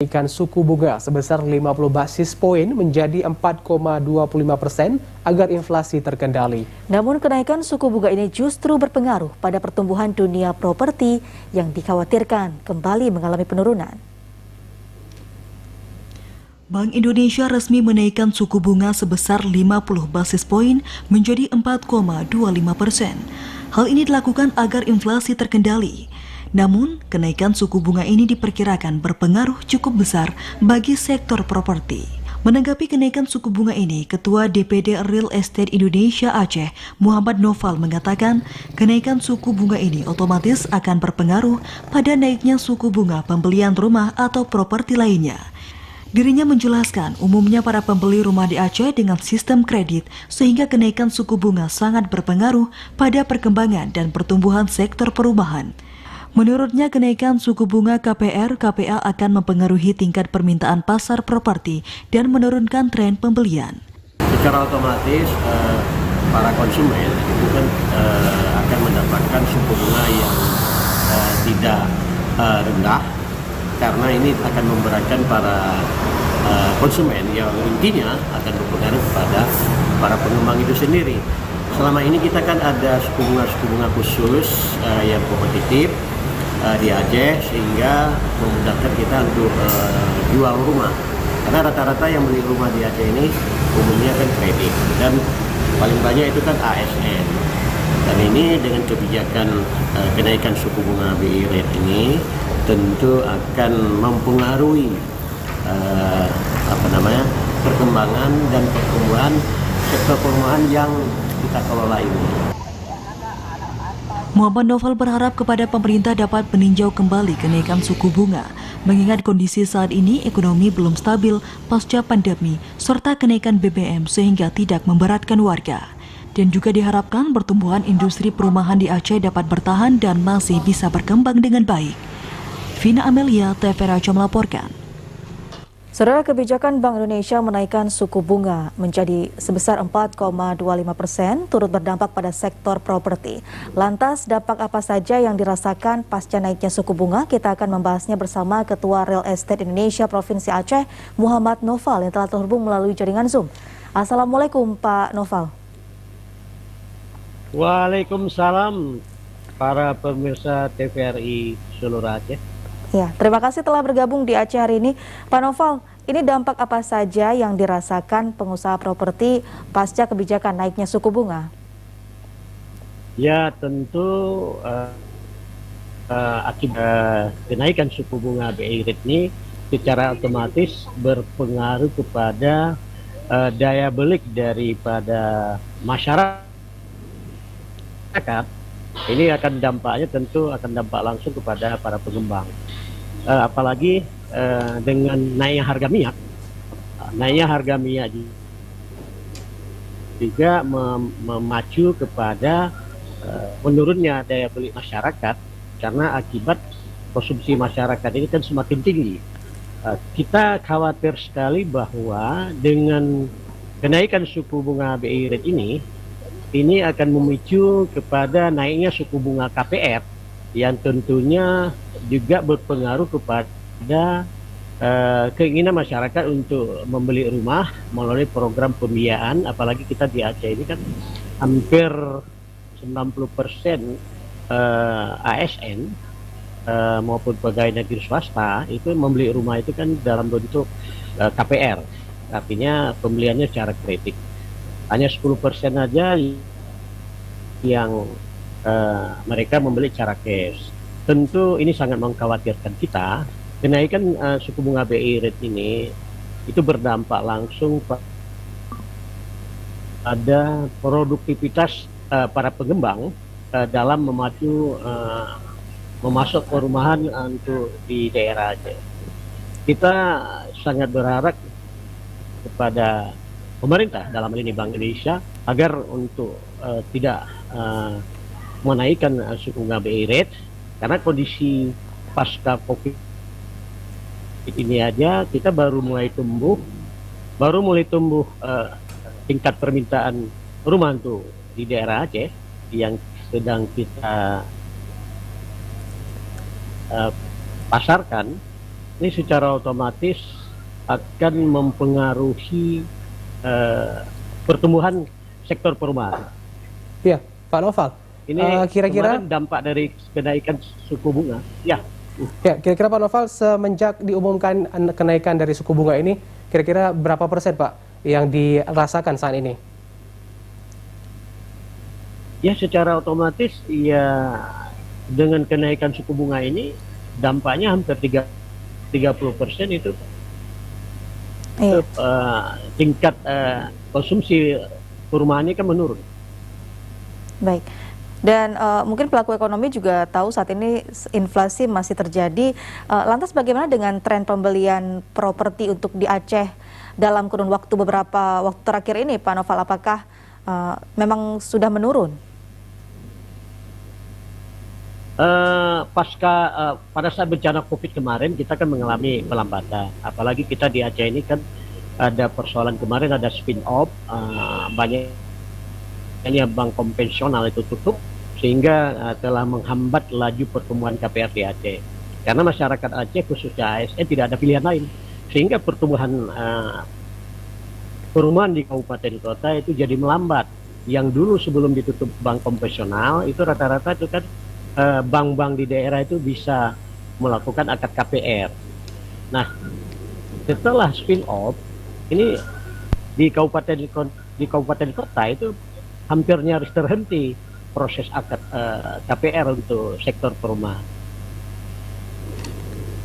menaikkan suku bunga sebesar 50 basis poin menjadi 4,25% agar inflasi terkendali. Namun kenaikan suku bunga ini justru berpengaruh pada pertumbuhan dunia properti yang dikhawatirkan kembali mengalami penurunan. Bank Indonesia resmi menaikkan suku bunga sebesar 50 basis poin menjadi 4,25%. Hal ini dilakukan agar inflasi terkendali. Namun, kenaikan suku bunga ini diperkirakan berpengaruh cukup besar bagi sektor properti. Menanggapi kenaikan suku bunga ini, Ketua DPD Real Estate Indonesia Aceh, Muhammad Noval mengatakan, kenaikan suku bunga ini otomatis akan berpengaruh pada naiknya suku bunga pembelian rumah atau properti lainnya. Dirinya menjelaskan, umumnya para pembeli rumah di Aceh dengan sistem kredit, sehingga kenaikan suku bunga sangat berpengaruh pada perkembangan dan pertumbuhan sektor perumahan. Menurutnya, kenaikan suku bunga KPR, KPA akan mempengaruhi tingkat permintaan pasar properti dan menurunkan tren pembelian. Secara otomatis, para konsumen itu kan akan mendapatkan suku bunga yang tidak rendah, karena ini akan memberatkan para konsumen yang intinya akan berpengaruh kepada para pengembang itu sendiri. Selama ini kita kan ada suku bunga khusus yang kompetitif di Aceh, sehingga memudahkan kita untuk jual rumah. Karena rata-rata yang beli rumah di Aceh ini umumnya kan kredit, dan paling banyak itu kan ASN. Dan ini dengan kebijakan kenaikan suku bunga BI rate ini tentu akan mempengaruhi perkembangan dan pertumbuhan sektor perumahan yang kita kelola ini. Muhammad Noval berharap kepada pemerintah dapat meninjau kembali kenaikan suku bunga, mengingat kondisi saat ini ekonomi belum stabil pasca pandemi serta kenaikan BBM sehingga tidak memberatkan warga. Dan juga diharapkan pertumbuhan industri perumahan di Aceh dapat bertahan dan masih bisa berkembang dengan baik. Vina Amelia, TVRI Aceh melaporkan. Saudara, kebijakan Bank Indonesia menaikkan suku bunga menjadi sebesar 4,25% turut berdampak pada sektor properti. Lantas, dampak apa saja yang dirasakan pasca naiknya suku bunga? Kita akan membahasnya bersama Ketua Real Estate Indonesia Provinsi Aceh, Muhammad Noval, yang telah terhubung melalui jaringan Zoom. Assalamualaikum, Pak Noval. Waalaikumsalam para pemirsa TVRI seluruh Aceh. Ya, terima kasih telah bergabung di Aceh hari ini. Pak Noval, ini dampak apa saja yang dirasakan pengusaha properti pasca kebijakan naiknya suku bunga? Ya, tentu akibat kenaikan suku bunga BI rate ini secara otomatis berpengaruh kepada daya beli daripada masyarakat. Ini akan dampaknya tentu akan dampak langsung kepada para pengembang. Apalagi dengan naiknya harga minyak. Naiknya harga minyak juga memacu kepada menurunnya daya beli masyarakat, karena akibat konsumsi masyarakat ini kan semakin tinggi. Kita khawatir sekali bahwa dengan kenaikan suku bunga BI rate ini akan memicu kepada naiknya suku bunga KPR yang tentunya juga berpengaruh kepada keinginan masyarakat untuk membeli rumah melalui program pembiayaan. Apalagi kita di Aceh ini kan hampir 90% ASN maupun pegawai negeri swasta itu membeli rumah itu kan dalam bentuk KPR, artinya pembeliannya secara kredit. Hanya 10% aja yang mereka membeli secara cash. Tentu ini sangat mengkhawatirkan kita. Kenaikan suku bunga BI rate ini itu berdampak langsung pada produktivitas para pengembang dalam memasuk perumahan untuk di daerah Aceh. Kita sangat berharap kepada pemerintah, dalam hal ini Bank Indonesia, agar untuk tidak menaikkan suku bunga BI rate, karena kondisi pasca COVID ini aja kita baru mulai tumbuh tingkat permintaan rumah untuk di daerah Aceh yang sedang kita pasarkan ini secara otomatis akan mempengaruhi pertumbuhan sektor perumahan. Ya, Pak Noval. Ini Kira-kira kemarin dampak dari kenaikan suku bunga. Ya. Ya, kira-kira Pak Noval, semenjak diumumkan kenaikan dari suku bunga ini, kira-kira berapa persen Pak yang dirasakan saat ini? Ya, secara otomatis ya dengan kenaikan suku bunga ini dampaknya hampir 30% itu. Iya. Tingkat konsumsi perumahan ini kan menurun. Baik. Dan mungkin pelaku ekonomi juga tahu saat ini inflasi masih terjadi. Lantas bagaimana dengan tren pembelian properti untuk di Aceh dalam kurun waktu beberapa waktu terakhir ini, Pak Noval? Apakah memang sudah menurun? Pada saat bencana COVID kemarin kita kan mengalami pelambatan. Apalagi kita di Aceh ini kan ada persoalan kemarin, ada spin off, banyaknya bank konvensional itu tutup, sehingga telah menghambat laju pertumbuhan KPR di Aceh. Karena masyarakat Aceh khususnya ASN tidak ada pilihan lain, sehingga pertumbuhan perumahan di kabupaten kota itu jadi melambat. Yang dulu sebelum ditutup bank konvensional itu rata-rata itu kan bank-bank di daerah itu bisa melakukan akad KPR. Nah, setelah spin off ini di kabupaten kota itu hampir nyaris terhenti proses akad KPR untuk sektor perumahan.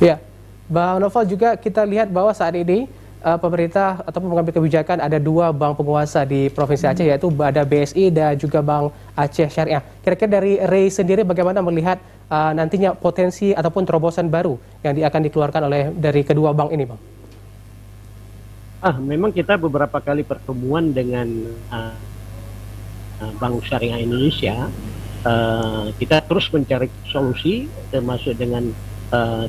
Ya, Bang Noval, juga kita lihat bahwa saat ini pemerintah ataupun mengambil kebijakan ada 2 bank penguasa di Provinsi Aceh, yaitu ada BSI dan juga Bank Aceh Syariah. Kira-kira dari Ray sendiri bagaimana melihat nantinya potensi ataupun terobosan baru yang akan dikeluarkan dari kedua bank ini, Bang? Memang kita beberapa kali pertemuan dengan Bank Syariah Indonesia, kita terus mencari solusi, termasuk dengan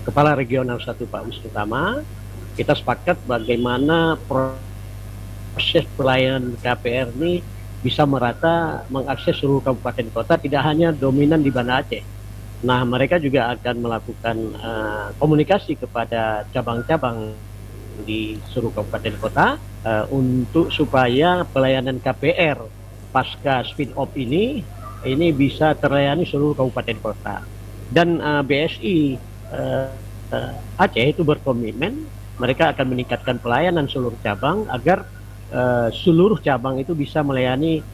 Kepala Regional 1 Pak Wisnu Tama. Kita sepakat bagaimana proses pelayanan KPR ini bisa merata mengakses seluruh kabupaten kota, tidak hanya dominan di Banda Aceh. Nah, mereka juga akan melakukan komunikasi kepada cabang-cabang di seluruh kabupaten kota untuk supaya pelayanan KPR pasca spin off ini bisa terlayani seluruh kabupaten kota. Dan BSI Aceh itu berkomitmen mereka akan meningkatkan pelayanan seluruh cabang agar seluruh cabang itu bisa melayani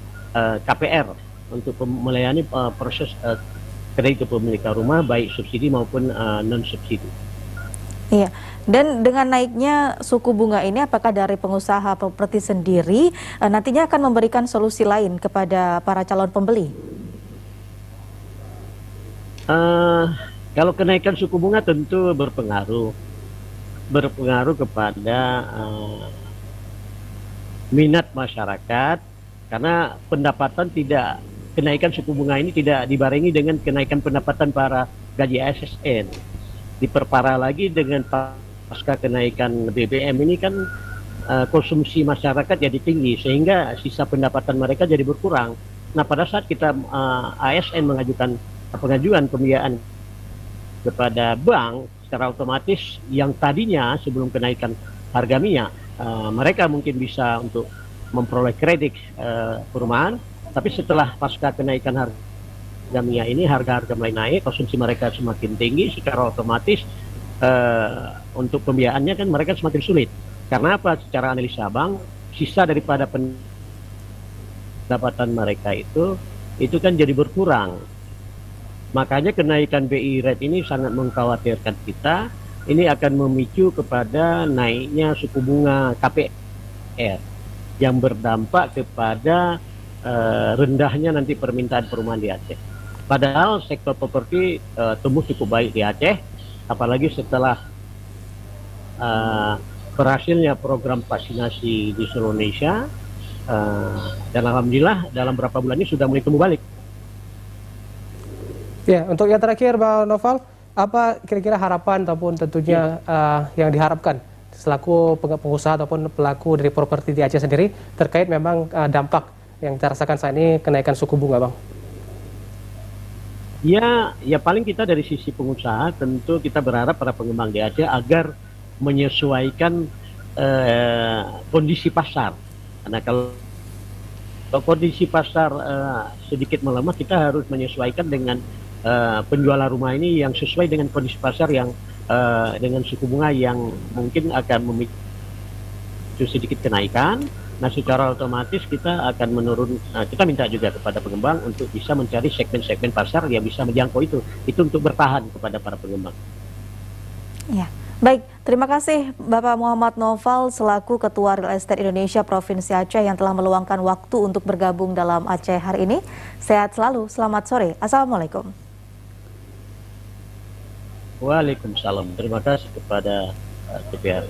KPR untuk melayani proses kredit kepemilikan rumah baik subsidi maupun non subsidi. Iya, dan dengan naiknya suku bunga ini, apakah dari pengusaha properti sendiri nantinya akan memberikan solusi lain kepada para calon pembeli? Kalau kenaikan suku bunga tentu berpengaruh kepada minat masyarakat, karena kenaikan suku bunga ini tidak dibarengi dengan kenaikan pendapatan para gaji ASN. Diperparah lagi dengan pasca kenaikan BBM ini kan konsumsi masyarakat jadi tinggi, sehingga sisa pendapatan mereka jadi berkurang. Nah, pada saat kita ASN mengajukan pengajuan pembiayaan kepada bank, secara otomatis yang tadinya sebelum kenaikan harga minyak mereka mungkin bisa untuk memperoleh kredit perumahan, tapi setelah pasca kenaikan harga minyak ini, harga-harga mulai naik, konsumsi mereka semakin tinggi, secara otomatis untuk pembiayaannya kan mereka semakin sulit. Karena apa? Secara analisa bank, sisa daripada pendapatan mereka itu kan jadi berkurang. Makanya kenaikan BI rate ini sangat mengkhawatirkan kita. Ini akan memicu kepada naiknya suku bunga KPR yang berdampak kepada rendahnya nanti permintaan perumahan di Aceh. Padahal sektor properti tumbuh cukup baik di Aceh, apalagi setelah berhasilnya program vaksinasi di seluruh Indonesia, dan alhamdulillah dalam beberapa bulan ini sudah mulai tumbuh balik. Ya, untuk yang terakhir, Bang Noval, apa kira-kira harapan ataupun tentunya yang diharapkan selaku pengusaha ataupun pelaku dari properti di Aceh sendiri terkait memang dampak yang dirasakan saat ini kenaikan suku bunga, Bang? Ya paling kita dari sisi pengusaha tentu kita berharap para pengembang di Aceh agar menyesuaikan kondisi pasar. Karena kalau kondisi pasar sedikit melemah, kita harus menyesuaikan dengan penjualan rumah ini yang sesuai dengan kondisi pasar yang dengan suku bunga yang mungkin akan memicu sedikit kenaikan. Nah, secara otomatis kita akan kita minta juga kepada pengembang untuk bisa mencari segmen-segmen pasar yang bisa menjangkau itu untuk bertahan kepada para pengembang. Ya. Baik, terima kasih Bapak Muhammad Noval selaku Ketua Real Estate Indonesia Provinsi Aceh yang telah meluangkan waktu untuk bergabung dalam Aceh hari ini. Sehat selalu, selamat sore. Assalamualaikum. Waalaikumsalam. Terima kasih kepada TPR.